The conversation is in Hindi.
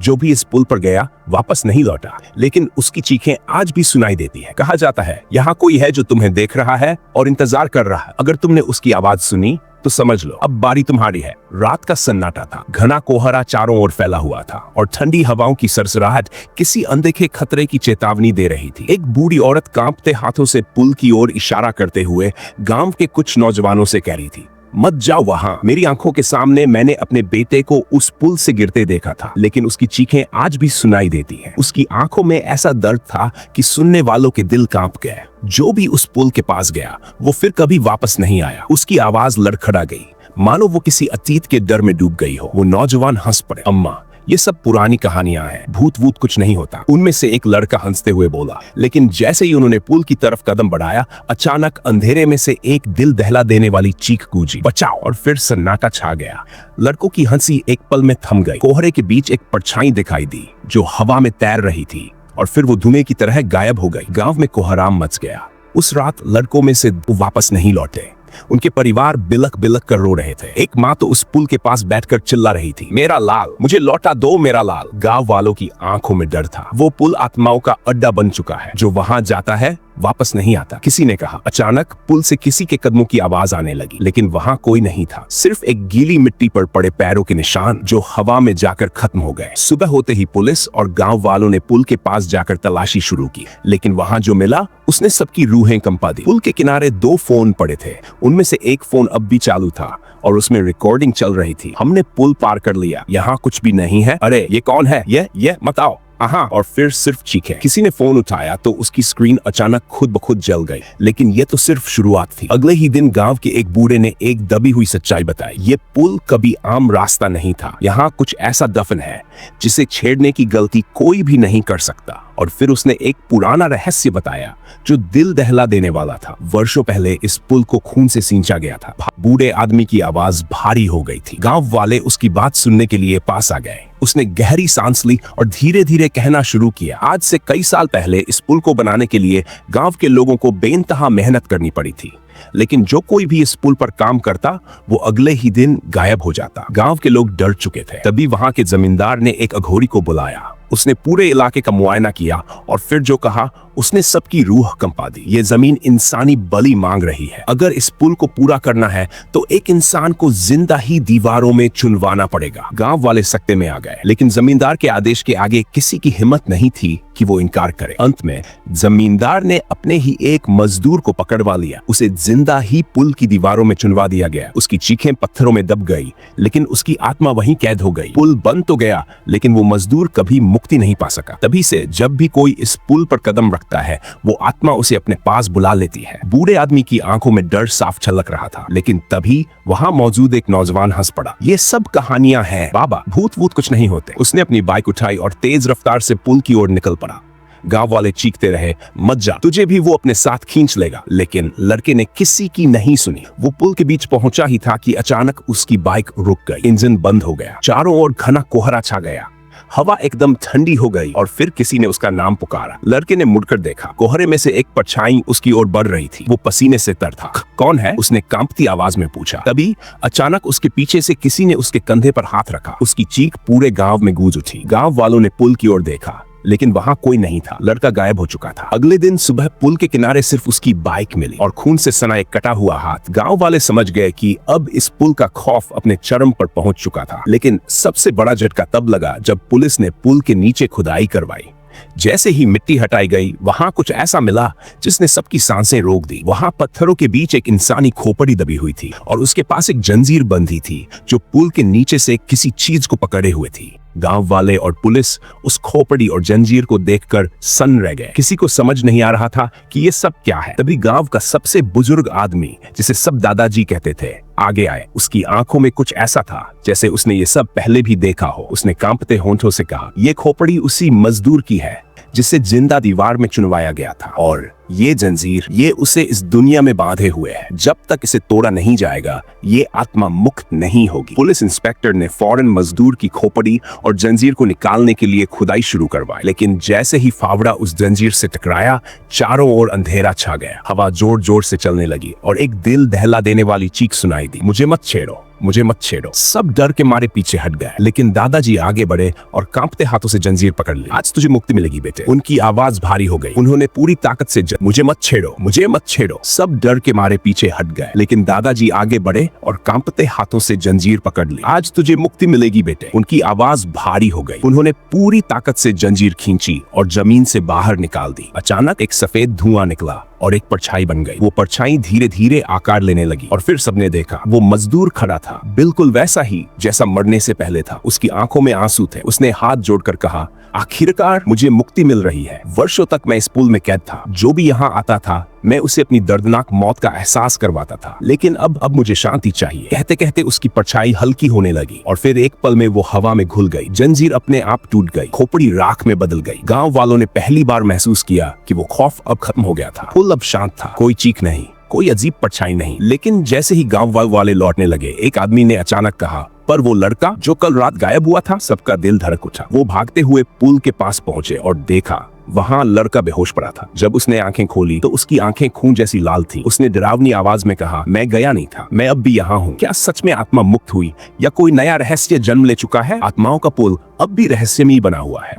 जो भी इस पुल पर गया वापस नहीं लौटा, लेकिन उसकी चीखें आज भी सुनाई देती है। कहा जाता है यहाँ कोई है जो तुम्हें देख रहा है और इंतजार कर रहा है। अगर तुमने उसकी आवाज सुनी तो समझ लो अब बारी तुम्हारी है। रात का सन्नाटा था, घना कोहरा चारों ओर फैला हुआ था और ठंडी हवाओं की सरसराहट किसी अनदेखे खतरे की चेतावनी दे रही थी। एक बूढ़ी औरत कांपते हाथों से पुल की ओर इशारा करते हुए गांव के कुछ नौजवानों से कह रही थी, मत जाओ वहां। मेरी आंखों के सामने मैंने अपने बेटे को उस पुल से गिरते देखा था, लेकिन उसकी चीखें आज भी सुनाई देती हैं। उसकी आंखों में ऐसा दर्द था कि सुनने वालों के दिल कांप गए। जो भी उस पुल के पास गया वो फिर कभी वापस नहीं आया। उसकी आवाज लड़खड़ा गई, मानो वो किसी अतीत के डर में डूब गई हो। वो नौजवान हंस पड़े। अम्मा, ये सब पुरानी कहानियां हैं, भूत वूत कुछ नहीं होता। उनमें से एक लड़का हंसते हुए बोला। लेकिन जैसे ही उन्होंने पुल की तरफ कदम बढ़ाया, अचानक अंधेरे में से एक दिल दहला देने वाली चीख गूंजी, बचाओ। और फिर सन्नाटा छा गया। लड़कों की हंसी एक पल में थम गई। कोहरे के बीच एक परछाई दिखाई दी जो हवा में तैर रही थी और फिर वो धुएं की तरह गायब हो गई। गांव में कोहराम मच गया। उस रात लड़कों में से वापस नहीं लौटे। उनके परिवार बिलक बिलक कर रो रहे थे। एक माँ तो उस पुल के पास बैठकर चिल्ला रही थी, मेरा लाल, मुझे लौटा दो मेरा लाल। गांव वालों की आंखों में डर था। वो पुल आत्माओं का अड्डा बन चुका है, जो वहां जाता है वापस नहीं आता। किसी ने कहा। अचानक पुल से किसी के कदमों की आवाज आने लगी, लेकिन वहां कोई नहीं था। सिर्फ एक गीली मिट्टी पर पड़े पैरों के निशान जो हवा में जाकर खत्म हो गए। सुबह होते ही पुलिस और गांव वालों ने पुल के पास जाकर तलाशी शुरू की, लेकिन वहां जो मिला उसने सबकी रूहें कंपा दी। पुल के किनारे 2 फोन पड़े थे। उनमें से एक फोन अब भी चालू था और उसमें रिकॉर्डिंग चल रही थी। हमने पुल पार कर लिया, यहाँ कुछ भी नहीं है। अरे ये कौन है? ये मत आओ। हाँ, और फिर सिर्फ चीखें। किसी ने फोन उठाया तो उसकी स्क्रीन अचानक खुद ब खुद जल गई। लेकिन ये तो सिर्फ शुरुआत थी। अगले ही दिन गांव के एक बूढ़े ने एक दबी हुई सच्चाई बताई। ये पुल कभी आम रास्ता नहीं था। यहाँ कुछ ऐसा दफन है जिसे छेड़ने की गलती कोई भी नहीं कर सकता। और फिर उसने एक पुराना रहस्य बताया जो दिल दहला देने वाला था। वर्षों पहले इस पुल को खून से सींचा गया था। बूढ़े आदमी की आवाज भारी हो गई थी। गांव वाले उसकी बात सुनने के लिए पास आ गए। उसने गहरी सांस ली और धीरे धीरे कहना शुरू किया, आज से कई साल पहले इस पुल को बनाने के लिए गांव के लोगों को बेइंतहा मेहनत करनी पड़ी थी। लेकिन जो कोई भी इस पुल पर काम करता वो अगले ही दिन गायब हो जाता। गांव के लोग डर चुके थे। तभी वहां के जमींदार ने एक अघोरी को बुलाया। उसने पूरे इलाके का मुआयना किया और फिर जो कहा उसने सबकी रूह कंपा दी। ये जमीन इंसानी बलि मांग रही है। अगर इस पुल को पूरा करना है तो एक इंसान को जिंदा ही दीवारों में चुनवाना पड़ेगा। गांव वाले सकते में आ गए, लेकिन जमींदार के आदेश के आगे किसी की हिम्मत नहीं थी कि वो इनकार करे। अंत में जमींदार ने अपने ही एक मजदूर को पकड़वा लिया। उसे जिंदा ही पुल की दीवारों में चुनवा दिया गया। उसकी चीखें पत्थरों में दब गई, लेकिन उसकी आत्मा वहीं कैद हो गई। पुल बन तो गया, लेकिन वो मजदूर कभी मुक्ति नहीं पा सका। तभी से जब भी कोई इस पुल पर कदम रखता है वो आत्मा उसे अपने पास बुला लेती है। बूढ़े आदमी की आंखों में डर साफ छलक रहा था, लेकिन तभी वहां मौजूद एक नौजवान हंस पड़ा। ये सब कहानियां हैं बाबा, भूत वूत कुछ नहीं होते। उसने अपनी बाइक उठाई और तेज रफ्तार से पुल की ओर निकल पड़ा। गांव वाले चीखते रहे, मत जा, तुझे भी वो अपने साथ खींच लेगा। लेकिन लड़के ने किसी की नहीं सुनी। वो पुल के बीच पहुंचा ही था कि अचानक उसकी बाइक रुक गई। इंजन बंद हो गया। चारों ओर घना कोहरा छा गया। हवा एकदम ठंडी हो गई और फिर किसी ने उसका नाम पुकारा। लड़के ने मुड़कर देखा। कोहरे में से एक परछाई उसकी ओर बढ़ रही थी। वो पसीने से तर था। कौन है? उसने कांपती आवाज में पूछा। तभी अचानक उसके पीछे से किसी ने उसके कंधे पर हाथ रखा। उसकी चीख पूरे गांव में गूंज उठी। गांव वालों ने पुल की ओर देखा, लेकिन वहां कोई नहीं था। लड़का गायब हो चुका था। अगले दिन सुबह पुल के किनारे सिर्फ उसकी बाइक मिली और खून से सना एक कटा हुआ हाथ। गांव वाले समझ गए कि अब इस पुल का खौफ अपने चरम पर पहुंच चुका था। लेकिन सबसे बड़ा झटका तब लगा जब पुलिस ने पुल के नीचे खुदाई करवाई। जैसे ही मिट्टी हटाई गई, वहां कुछ ऐसा मिला जिसने सबकी सांसें रोक दी। वहां पत्थरों के बीच एक इंसानी खोपड़ी दबी हुई थी और उसके पास एक जंजीर बंधी थी जो पुल के नीचे से किसी चीज को पकड़े हुए थी। गांव वाले और पुलिस उस खोपड़ी और जंजीर को देखकर सन्न रह गए। किसी को समझ नहीं आ रहा था कि ये सब क्या है। तभी गांव का सबसे बुजुर्ग आदमी, जिसे सब दादाजी कहते थे, आगे आए। उसकी आंखों में कुछ ऐसा था जैसे उसने ये सब पहले भी देखा हो। उसने कांपते होंठों से कहा, ये खोपड़ी उसी मजदूर की है जिसे जिंदा दीवार में चुनवाया गया था। और ये जंजीर, ये उसे इस दुनिया में बांधे हुए है। जब तक इसे तोड़ा नहीं जाएगा ये आत्मा मुक्त नहीं होगी। पुलिस इंस्पेक्टर ने फौरन मजदूर की खोपड़ी और जंजीर को निकालने के लिए खुदाई शुरू करवाई, लेकिन जैसे ही फावड़ा उस जंजीर से टकराया चारों ओर अंधेरा छा गया। हवा जोर जोर से चलने लगी और एक दिल दहला देने वाली चीख सुनाई दी, मुझे मत छेड़ो, मुझे मत छेड़ो। सब डर के मारे पीछे हट गए, लेकिन दादाजी आगे बढ़े और कांपते हाथों से जंजीर पकड़ ली। आज तुझे मुक्ति मिलेगी बेटे। उनकी आवाज भारी हो गई। उन्होंने पूरी ताकत से मुझे मत छेड़ो, मुझे मत छेड़ो। सब डर के मारे पीछे हट गए, लेकिन दादाजी आगे बढ़े और कांपते हाथों से जंजीर पकड़ ली। आज तुझे मुक्ति मिलेगी बेटे। उनकी आवाज भारी हो गई। उन्होंने पूरी ताकत से जंजीर खींची और जमीन से बाहर निकाल दी। अचानक एक सफेद धुआं निकला और एक परछाई बन गई। वो परछाई धीरे धीरे आकार लेने लगी और फिर सबने देखा वो मजदूर खड़ा था, बिल्कुल वैसा ही जैसा मरने से पहले था। उसकी आंखों में आंसू थे। उसने हाथ जोड़कर कहा, आखिरकार मुझे मुक्ति मिल रही है। वर्षों तक मैं इस पुल में कैद था। जो भी यहाँ आता था मैं उसे अपनी दर्दनाक मौत का एहसास करवाता था, लेकिन अब मुझे शांति चाहिए। कहते कहते उसकी परछाई हल्की होने लगी और फिर एक पल में वो हवा में घुल गई। जंजीर अपने आप टूट गई, खोपड़ी राख में बदल गई। गांव वालों ने पहली बार महसूस किया कि वो खौफ अब खत्म हो गया था। पुल अब शांत था, कोई चीख नहीं, कोई अजीब परछाई नहीं। लेकिन जैसे ही गांव वाले लौटने लगे, एक आदमी ने अचानक कहा, पर वो लड़का जो कल रात गायब हुआ था। सबका दिल धड़क उठा। वो भागते हुए पुल के पास पहुंचे और देखा वहां लड़का बेहोश पड़ा था। जब उसने आंखें खोली तो उसकी आंखें खून जैसी लाल थी। उसने डरावनी आवाज में कहा, मैं गया नहीं था, मैं अब भी यहाँ हूँ। क्या सच में आत्मा मुक्त हुई या कोई नया रहस्य जन्म ले चुका है? आत्माओं का पुल अब भी रहस्यमयी बना हुआ है।